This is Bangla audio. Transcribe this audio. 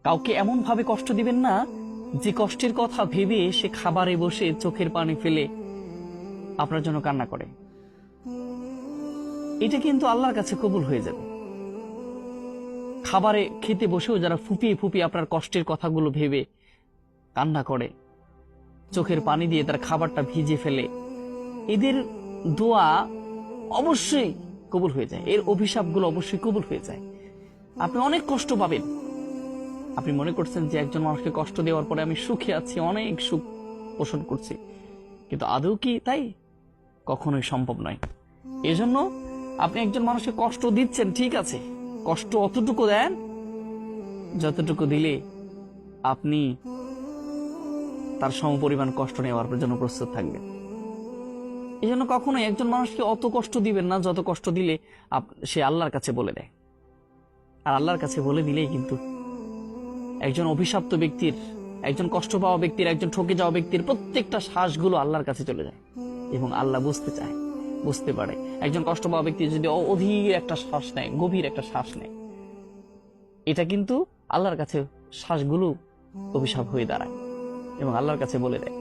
কাউকে এমন ভাবে কষ্ট দিবেন না যে কষ্টের কথা ভেবে সে খাবারে বসে চোখের পানি ফেলে আপনার জন্য কান্না করে। এটা কিন্তু আল্লাহর কাছে কবুল হয়ে যাবে। খাবারে খেতে বসেও যারা ফুপিয়ে ফুপিয়ে আপনার কষ্টের কথাগুলো ভেবে কান্না করে, চোখের পানি দিয়ে তার খাবারটা ভিজে ফেলে, এদের দোয়া অবশ্যই কবুল হয়ে যায়, এর অভিশাপগুলো অবশ্যই কবুল হয়ে যায়। আপনি অনেক কষ্ট পাবেন। আপনি মনে করছেন যে একজন মানুষকে কষ্ট দেওয়ার পরে আমি সুখে আছি, অনেক সুখ পোষণ করছি, কিন্তু আদৌ কি তাই? কখনোই সম্ভব নয়। এজন্য আপনি একজন মানুষকে কষ্ট দিচ্ছেন, ঠিক আছে, কষ্ট অতটুকু দেন যতটুকু দিলে আপনি তার সমপরিমাণ কষ্ট নেওয়ার জন্য প্রস্তুত থাকবেন। এই জন্য কখনোই একজন মানুষকে অত কষ্ট দিবেন না যত কষ্ট দিলে সে আল্লাহর কাছে বলে দেয়। আর আল্লাহর কাছে বলে দিলেই কিন্তু একজন অভিশপ্ত ব্যক্তির, একজন কষ্ট পাওয়া ব্যক্তির, একজন ঠকে যাওয়া ব্যক্তির প্রত্যেকটা শ্বাসগুলো আল্লাহর কাছে চলে যায় এবং আল্লাহ বুঝতে চায়, বুঝতে পারে। একজন কষ্ট পাওয়া ব্যক্তি যদি অধীর একটা শ্বাস নেয়, গভীর একটা শ্বাস নেয়, এটা কিন্তু আল্লাহর কাছে শ্বাসগুলো অভিশাপ হয়ে দাঁড়ায় এবং আল্লাহর কাছে বলে দেয়।